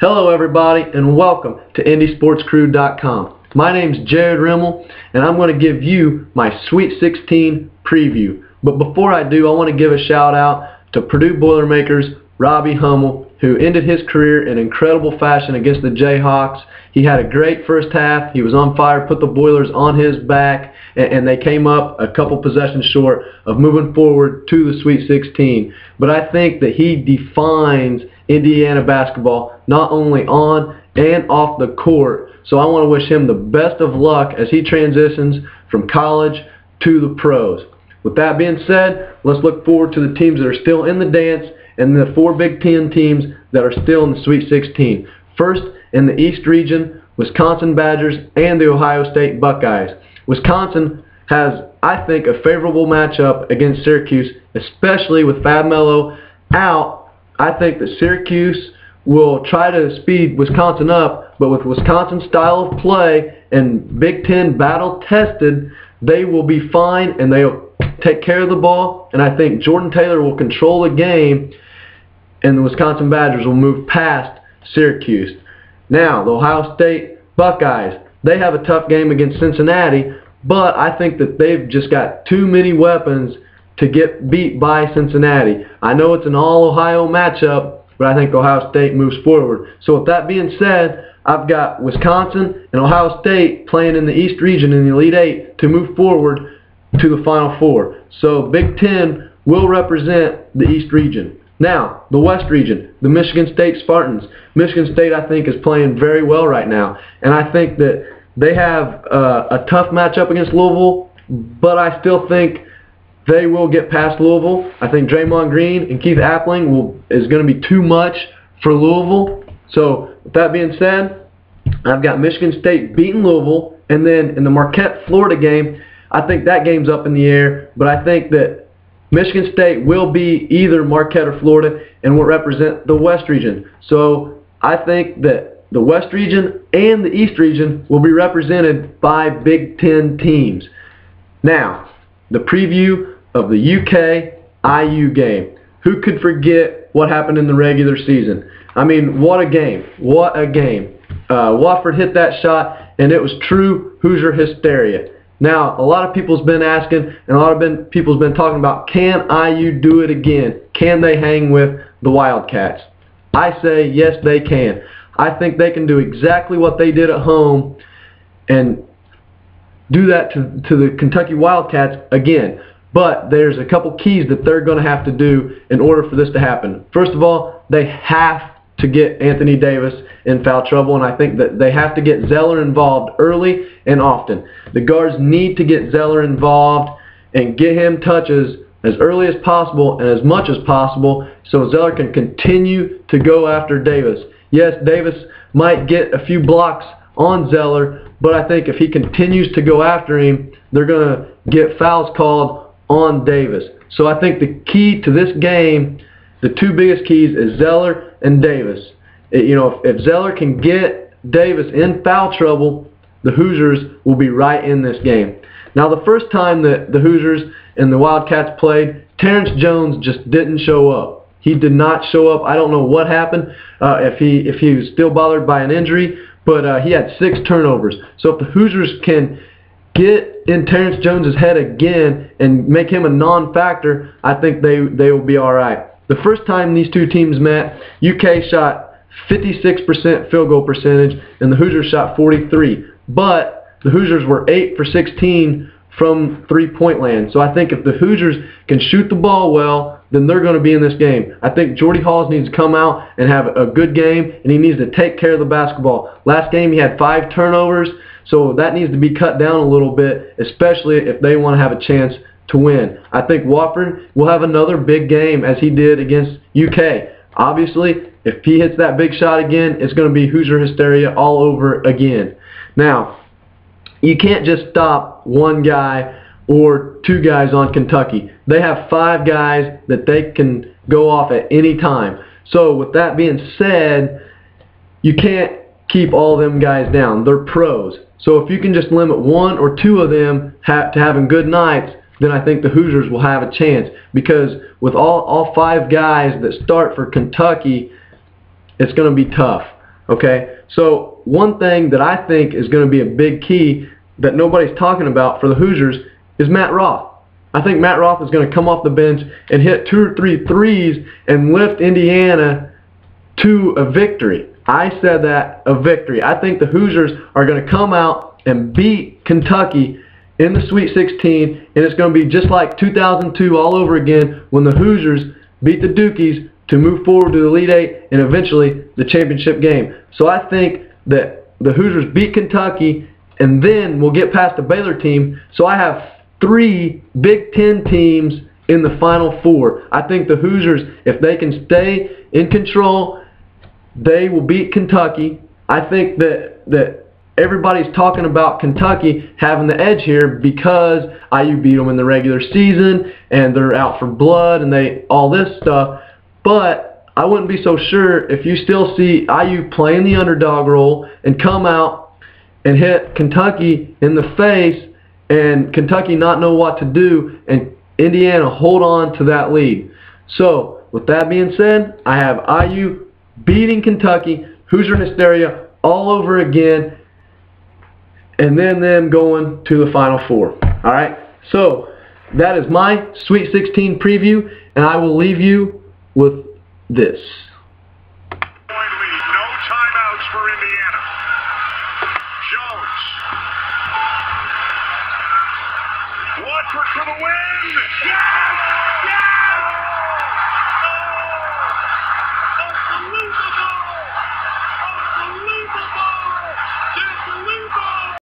Hello everybody and welcome to IndySportsCrew.com. My name's Jared Rimmel and I'm going to give you my Sweet 16 preview. But before I do, I want to give a shout out to Purdue Boilermakers Robbie Hummel, who ended his career in incredible fashion against the Jayhawks. He had a great first half. He was on fire, put the Boilers on his back, and they came up a couple possessions short of moving forward to the Sweet 16. But I think that he defines Indiana basketball not only on and off the court. So I want to wish him the best of luck as he transitions from college to the pros. With that being said, let's look forward to the teams that are still in the dance and the 4 Big Ten teams that are still in the Sweet 16. First, in the East region, Wisconsin Badgers and the Ohio State Buckeyes. Wisconsin has, I think, a favorable matchup against Syracuse, especially with Fab Melo out. I think that Syracuse will try to speed Wisconsin up, but with Wisconsin's style of play and Big Ten battle tested, they will be fine and they'll take care of the ball. And I think Jordan Taylor will control the game and the Wisconsin Badgers will move past Syracuse. Now, the Ohio State Buckeyes, they have a tough game against Cincinnati, but I think that they've just got too many weapons to get beat by Cincinnati. I know it's an all-Ohio matchup, but I think Ohio State moves forward. So with that being said, I've got Wisconsin and Ohio State playing in the East region in the Elite Eight to move forward to the Final Four. So Big Ten will represent the East region. Now, the West region, the Michigan State Spartans. Michigan State, I think, is playing very well right now. And I think that they have a tough matchup against Louisville, but I still think they will get past Louisville. I think Draymond Green and Keith Appling is going to be too much for Louisville. So, with that being said, I've got Michigan State beating Louisville. And then in the Marquette, Florida game, I think that game's up in the air. But I think that Michigan State will be either Marquette or Florida and will represent the West region. So I think that the West region and the East region will be represented by Big Ten teams. Now, the preview of the UK-IU game. Who could forget what happened in the regular season? I mean, what a game. What a game. Wofford hit that shot, and it was true Hoosier hysteria. Now, a lot of people's been asking, and a lot of people's been talking about, can IU do it again? Can they hang with the Wildcats? I say, yes, they can. I think they can do exactly what they did at home and do that to the Kentucky Wildcats again. But there's a couple keys that they're going to have to do in order for this to happen. First of all, they have to get Anthony Davis in foul trouble, and I think that they have to get Zeller involved early and often. The guards need to get Zeller involved and get him touches as early as possible and as much as possible so Zeller can continue to go after Davis. Yes, Davis might get a few blocks on Zeller, but I think if he continues to go after him, they're going to get fouls called on Davis. So I think the key to this game, the two biggest keys, is Zeller and Davis. If Zeller can get Davis in foul trouble, the Hoosiers will be right in this game. Now, the first time that the Hoosiers and the Wildcats played, Terrence Jones just didn't show up. He did not show up. I don't know what happened, if he was still bothered by an injury, but he had 6 turnovers. So if the Hoosiers can get in Terrence Jones' head again and make him a non-factor, I think they will be all right. The first time these two teams met, UK shot 56% field goal percentage and the Hoosiers shot 43%. But the Hoosiers were 8 for 16 from three-point land. So I think if the Hoosiers can shoot the ball well, then they're going to be in this game. I think Jordy Halls needs to come out and have a good game, and he needs to take care of the basketball. Last game he had 5 turnovers, so that needs to be cut down a little bit, especially if they want to have a chance to win. I think Wofford will have another big game as he did against UK. Obviously, if he hits that big shot again, it's going to be Hoosier hysteria all over again. Now, you can't just stop one guy or 2 guys on Kentucky. They have 5 guys that they can go off at any time. So with that being said, you can't keep all them guys down. They're pros. So if you can just limit 1 or 2 of them to having good nights, then I think the Hoosiers will have a chance. Because with all 5 guys that start for Kentucky, it's going to be tough. Okay, so one thing that I think is going to be a big key that nobody's talking about for the Hoosiers is Matt Roth. I think Matt Roth is going to come off the bench and hit 2 or 3 threes and lift Indiana to a victory. I said that, a victory. I think the Hoosiers are going to come out and beat Kentucky in the Sweet 16, and it's going to be just like 2002 all over again when the Hoosiers beat the Dukies to move forward to the Elite Eight and eventually the championship game. So I think that the Hoosiers beat Kentucky, and then we'll get past the Baylor team. So I have 3 Big Ten teams in the Final Four. I think the Hoosiers, if they can stay in control, they will beat Kentucky. I think that everybody's talking about Kentucky having the edge here because IU beat them in the regular season and they're out for blood and all this stuff. But I wouldn't be so sure if you still see IU playing the underdog role and come out and hit Kentucky in the face and Kentucky not know what to do and Indiana hold on to that lead. So with that being said, I have IU beating Kentucky, Hoosier hysteria all over again, and then them going to the Final Four. Alright, so that is my Sweet 16 preview, and I will leave you with this. No timeouts for Indiana. Jones. Watford for the win. Yes!